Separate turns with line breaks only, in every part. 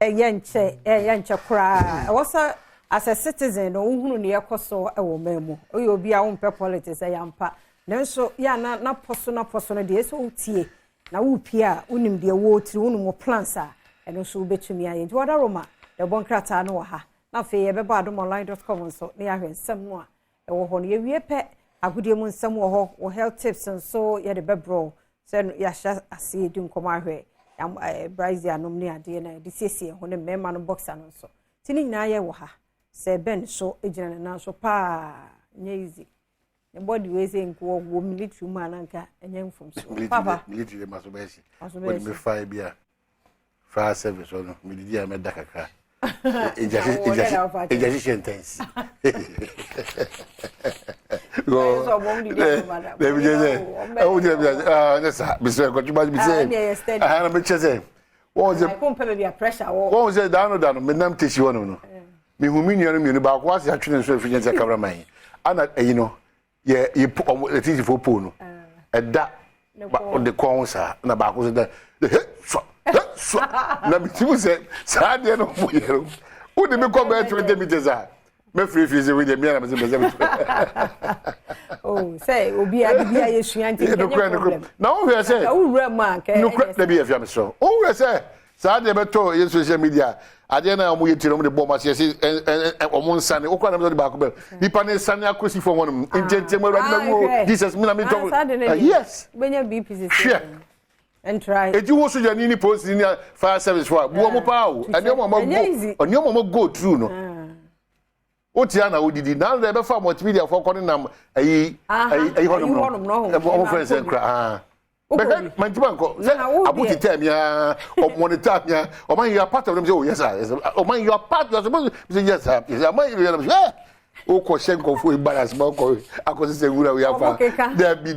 yenche kra wasa as a citizen no hunu ne yakoso e wo memu oye obi a wo mpe politics yampa nanso ya na poso no de eso utie na wo pia unim de wo tiri unim plans a eno so betumi aye nti wada roma de bonkrata no ha na fe ye beba adomonline.com so ne ya hwensem no a e wo ho no ye wie pe agodie mu nsem wo ho wo health tips so ye de bebro se ya sha ase di nkoma hwe Bryce anom ne ade na de siesie ho ne mema no boxer no so tini nyina ye wo ha se ben so ejina na so pa nya easy the body we say nko wo military man anka enya mfom so papa
military maso be shi what me fire bia fire service no me didi am da kaka ejaji sentence go so bom didi madam le bi je o je bi nessa bi se ko tuba bi se na me chese wo je
ko mpe be pressure
wo je dano me nam teshi wono no me hu mi nuanu mi no ba ko ase atwene so efenye cameraman ana no ye titi fo po no eda ba de kon sa na ba ko se da so na bitimu se sa de no mo yero wo de me ko ba 20 meters a me free se we de me na me se
oh say obi adibia yesu anti
na wo hwe se
wo wura ma ke
no na bi afia me so wo hwe se sa de be to ye social media ade na mo yetire mo de bom ase se omo nsane wo kwa na me de ba ko be nipa ne nsane akosi fo wonum intente mo radi na wo Jesus me na me to yes
benya BPC and try
e ji wo so jani ni post ni fire service for bo mo pa o ade mo go through no o ti ana odidi na le be fa multimedia for calling nam ayi honum no o friends en kra but mantiba nko abuti time ya o monitor ya o man you are part of them say oh yes sir o man you are part you are supposed to say yes sir yes man you are o ko shenko fu embarrass ma ko akosi se wura we afa debi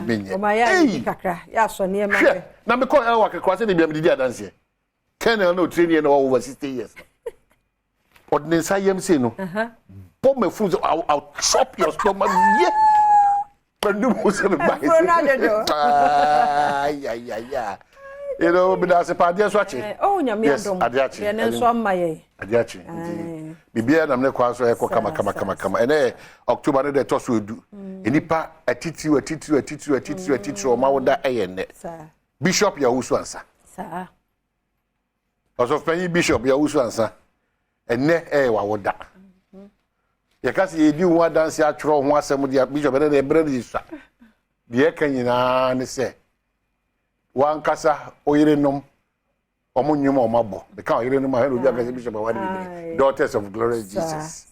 menye
o ma ya kakra ya so ne ma
na me ko elwa kakra se ne bia me didi adanse Colonel no training no over 60 years ordinance IMC no bomb me food I'll chop your stomach yeah but no mo se me buy yeah you know but that's a party so achi
oh nyame adom
ye
ne so amaye
adiachi bibia na me kwa so e ko kama ene October no de to so edu enipa atitiru o ma woda eyene bishop ya wusu ansa sa also penny bishop ya wusu ansa ene wa woda ya kasi edi wo dance atwro ho asem dia bishop ene de brand isa de kanyina ne se wan kasa oyirenom omunyum omabo the kan oyirenom ha no bia bishop awadi daughters of glory Jesus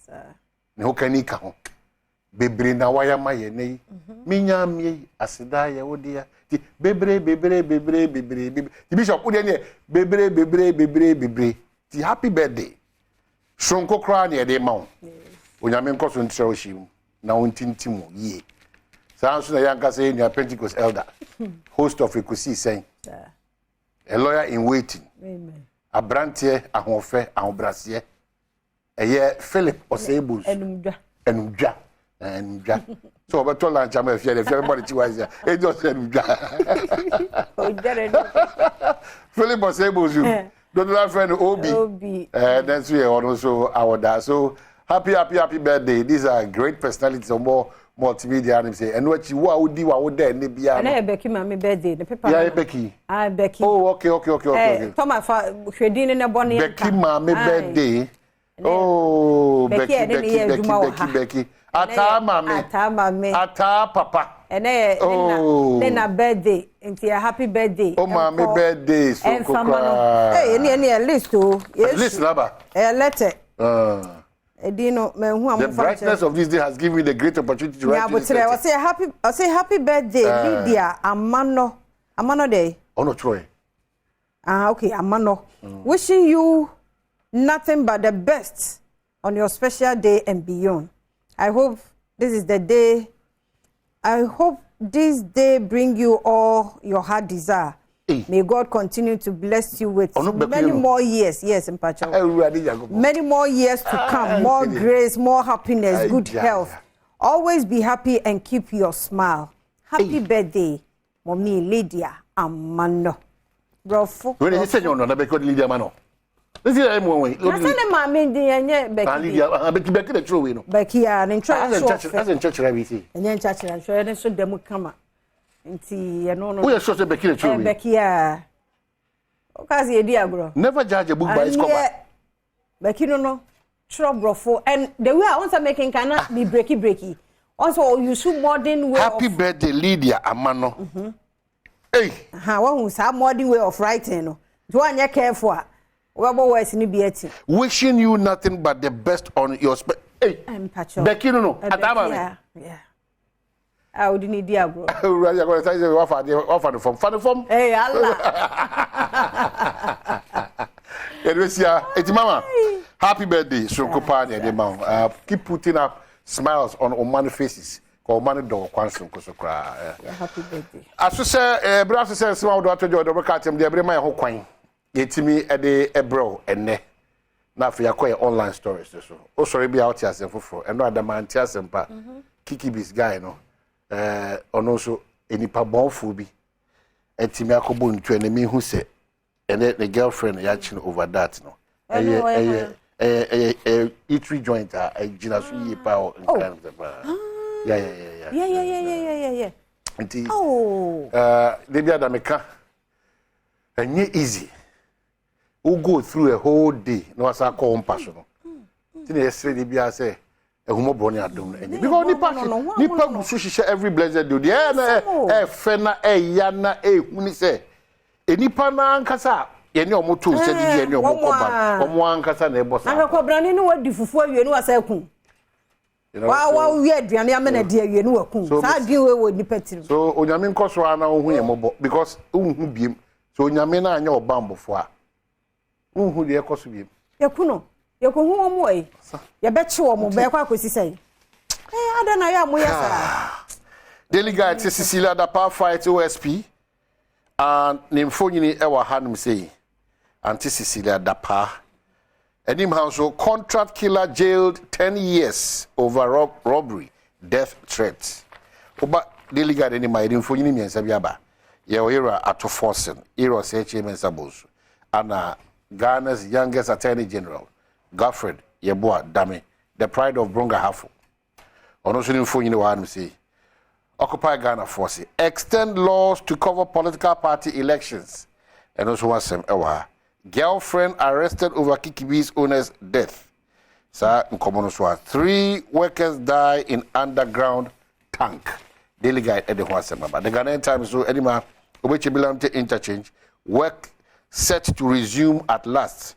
ne hokanika ho bebre na waya maye nei minya mie aseda ya wodia ti bebre ti bishop odi ne bebre ti happy birthday sonko kra ne de mawo onyame nkoso ntsere ohim na ontintimu ye sanso na yanka say new Pentecost elder host of Ekusi saying a lawyer in waiting amen abrante ahofe ahobrase eye Philip Osebus enumdwa so obeto lunch am afia everybody chiwazi e just enumdwa Philip Osebus don't friend Obi then so you also award so happy birthday. These are great personalities of more multimedia and say and what you would do would there ne bia
na Becky my birthday the paper
yeah Becky
Becky
oh okay
Thomas hwedin ne bone
Becky my birthday oh Becky ata mame ata papa
ene na birthday nti happy birthday
oh mame birthday so
ene list o
yes list laba
letter Edino me hu am
the brightness of this day has given me the great opportunity to write this letter.
I say happy birthday Lydia Amano day.
Oh no Troy.
Okay, Amano. Wishing you nothing but the best on your special day and beyond. I hope this day bring you all your heart desire. May God continue to bless you with many more years. Yes, Mpacho. Many more years to come. More grace, more happiness, good health. Always be happy and keep your smile. Happy birthday, Mommy Lydia Amano. Brofo.
When you say you know, na be called Lydia Mano. This is I'm way.
Na say ne ma me ndi enye
Becky. Becky the true way no.
Becky ya ne ntwa
as in church everything.
Enye church na so ne so dem kama. Nti ye no.
Who you sure say Becky the true way?
Becky ya. O ka say edi agro.
Never judge a book by its cover.
Becky no. Troubleful and the way I want to making cannot be breaky. Also, you should modern way.
Happy birthday, Lydia Amano. Hey,
how who's a modern way of writing? Do I careful? What was in the
wishing you nothing but the best on your hey,
I'm patching.
Becky, no, yeah.
I would need dear bro.
You're going to say you offer the form. Hey,
Allah.
It's Mama. Happy birthday, Sokopani and Mom. Keep putting up smiles on Omani faces. Call money dog, Quantum Kosokra.
Happy birthday.
As you say, Brother says, small daughter, the Rocatum, the Brema Hoquine. Get me a day, a bro, and ne. Now for your online stories. Oh, sorry, be out here, and not the man, Tias and Pa. Kiki bis guy, no. On also any pabon phobi. And Timiako Boon to enemy who said, and then the girlfriend yaching over that, no. Eatery joint, a Gina power and kind of. Yeah. Oh, they be at America. And ye easy. Who go through a whole day, no as I call passion. Then yesterday, be I say, a homo brony Adom. Because the passion, Nipa Musushi every blessed do. Yeah, Fena, Yana, when he say, a Nipa Nankasa. Yeni omo tu se di yeni omo koba omo ankasa na ebo sa
na kobrani no wadi fufu awie no asaku wa wie aduane amena di awie no waku sa di we wo nipa tiri
so onyame nkoso ana ohun yemobo because ohun biem so onyame na anya obambofo a ohun de ekoso biem
yakuno yakohu omo e ya beche omo be kwa akosi sai ada na ya mo yasa
delegate Cecilia da power fight OSP and nimfonyini ewa hanum say Auntie Cecilia Dapa. Edim household contract killer jailed 10 years over robbery, death threats. Oba delegate any my info ni miensa biaba. Ye era ato forcing. Era HM Sabos. And Ghana's youngest attorney general, Godfred Yeboah Dame, the pride of Bronga Hafo. Ono so info ni wa say. Occupy Ghana force. Extend laws to cover political party elections. And also was some girlfriend arrested over Kikibi's owner's death. Sir, in common 3 workers die in underground tank. Daily guide at the Huasema. But the Ghanaian Times so anima which belong to interchange work set to resume at last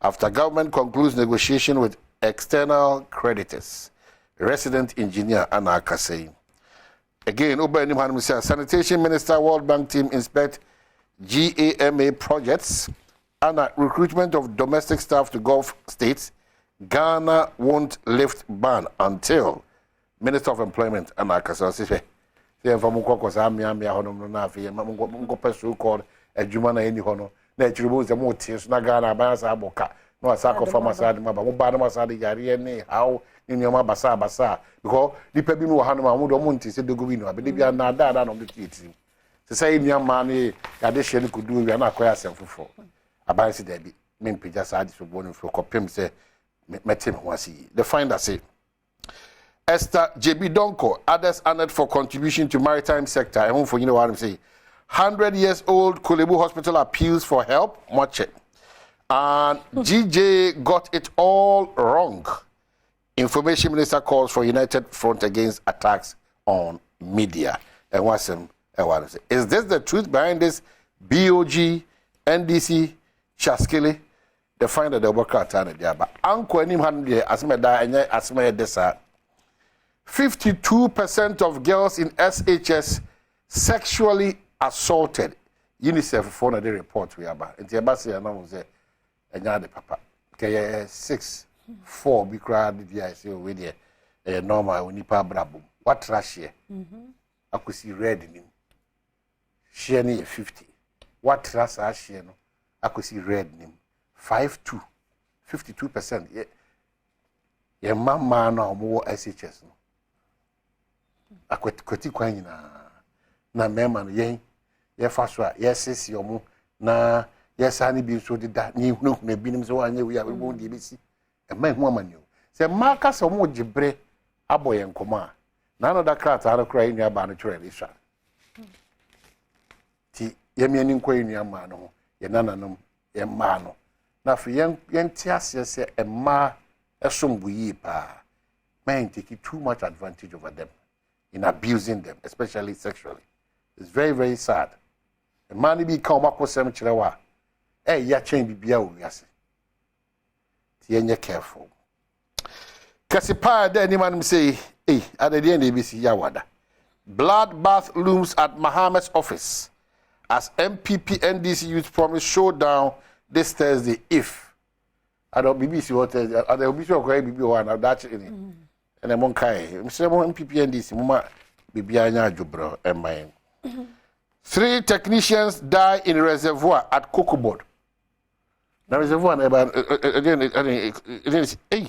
after government concludes negotiation with external creditors. Resident engineer Anna Kasei. Again, Sanitation Minister, World Bank team inspect GAMA projects and recruitment of domestic staff to Gulf states. Ghana won't lift ban until Minister of Employment and Akasa say called a Jumana any hono. Natural the motives na Ghana basa boka. No asako farmasad maba masadi yari how in your basa because the people who have no money said the governor, I believe you are not that on the team. To say in your money, addition could do, we are not quite self for. A bias debbie, men just added for born for copim say, met him was he. The finder say, Esther JB Donko, others honored for contribution to maritime sector. I won't for you know what I'm saying. 100 years old Kolebu Hospital appeals for help, much it. And GJ got it all wrong. Information Minister calls for united front against attacks on media. And what's him? Is this the truth behind this? BOG, NDC, Chaskele, the finder the worker at there. But Uncle any hand as me die and as me desa. 52% of girls in SHS sexually assaulted. UNICEF phone the report we about. And the embassy announced and the papa. Okay, 6-4 be crowded the IC with the normal nipa brabo. What trash here? I could see red in him. Share near 50. What trash I share no? I could see red in him. 5-2. 52%. Yeah, mama no more SHS no. I could kwani na mema no yen. Ye faswa yes yomu na yes ani bi so de da ni hunu na binim so anya wi a bo de besi e ma hu amanyo se ma ka so mo gibre aboye nkoma na no da krata ara kra inu aba no twere sha ti yemi ani nkwa inu ama no ye nananom ye ma no na fe yen ti ase se e ma esombu yi pa men take too much advantage over them in abusing them, especially sexually. It's very, very sad. A man be come up with some chilewa. Hey, ya chain bibia o yase. Tienye careful. Kasipa de any man say, hey, at the end ABC yawada. Bloodbath looms at Mohammed's office as MPP NDC youth promise showdown this Thursday if Adom BBC what Adom BBC or BBC one that's it. And I'm on Kai. Mr. MPP NDC mama bibia nya adwobro emman. 3 technicians die in reservoir at Kokobod. Na reservoir na ba hey.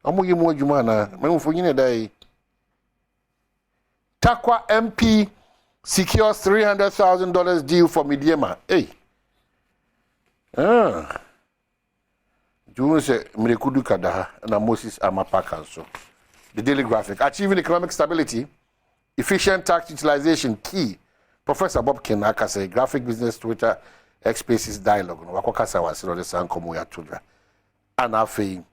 Omo yemu adwuma na me mfo nyine dai. Takwa MP secures $300,000 deal for Midiema. Hey. June say Mrekudu Kadaha na Moses Amapa Council. The Daily Graphic. Achieving economic stability, efficient tax utilization key. Professor Bob Kenaka say graphic business Twitter X Spaces dialogue. Wakokasa wasiro de sankomo ya tudra. And afi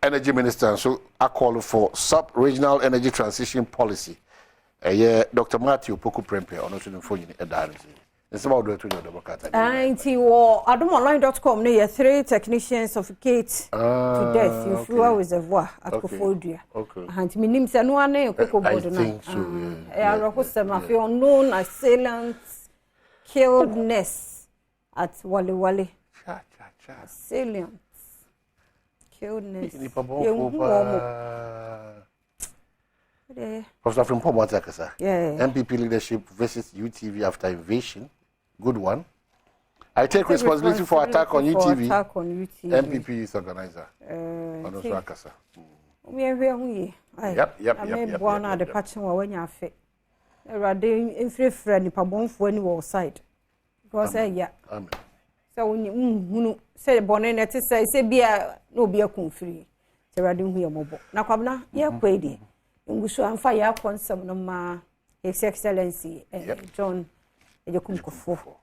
energy minister so I call for sub-regional energy transition policy. Dr. Matthew Poku Prempe on also phone in Adom. It's about the Adomonline.com near 3 technicians suffocate to death. You flew out reservoir at Kofodia. Okay. And me name say no one Coco Bodo. I think so. I feel unknown assailants killed nest at Wale Wale. Assailants killed nest. Professor from Pomotakasa. Yeah. MPP leadership versus UTV after invasion. Good one. I take responsibility for attack on UTV. Attack on UTV. MPP is organizer. Akasa. Yep. I'm born at the patching when you're fit. Rather, in free friend, if I won't for any wall side. Because yeah. So when you say bonnet, say be a no be a free. So I didn't hear mobile. Now, come now, yeah, quady. Ngusho amfa ya konsam no ma His Excellency John Ejokumkofo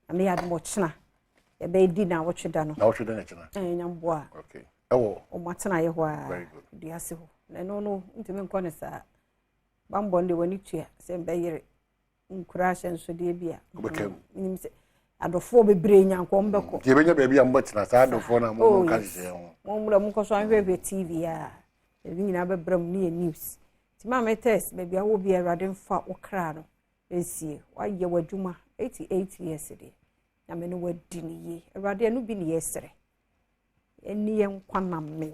ame ya mo chena e be di na wocheda no na wocheda na chena nyamboa okay ewo o matena ye ho a di ase ho na no ntime nko ne sa bambo nde wani tua se mbe yire nkura hyenso de bia nim se adofo bebre nyanko mbeko je benya ba bia mbotena sa adofo na mo kan hye ho mo mura mo koso anhwe TV a ebi nyina bebram ne news Mama test baby awo bi erade mfa okra no ensie waye wadwuma 88 years de na me no wadi ni ye erade no bi ni yesere eni ye nkwa na me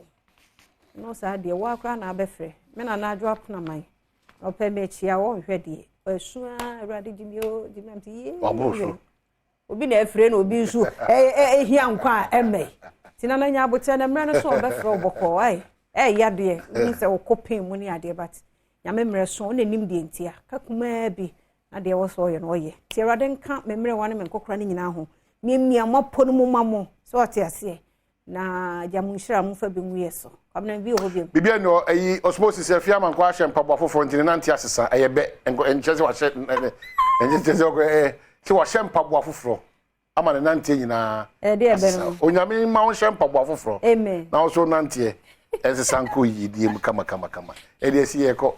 no sa de wa akra na abefre me na adwo apna man ope me chia wo hwe de asua erade dimio dimamti ye obi na efre na obi nsu hia nkwa eme tina na nya abote na mra no so obefre oboko ai yade ni se okopin mu ni ade bat Nyamemre so na nim de ntia kakuma bi na de wo so ye no ye ti erade nka memre wane men kokora ni nyina ho miamia mapo no mamo so ate ase na jamunshira mu fa bi mu yeso kwabna bi ho bi bibia no ayi osmosis afia man kwa hye mpabo afofo ntine na ntia asesa eyebe enchese wa hye enchese ko ti wa hye mpabo afoforo ama na ntie nyina de ebe no onyame ma wo hye mpabo afoforo amen na wo so nantie Ese sanko yi di kama. Edi esi yeko.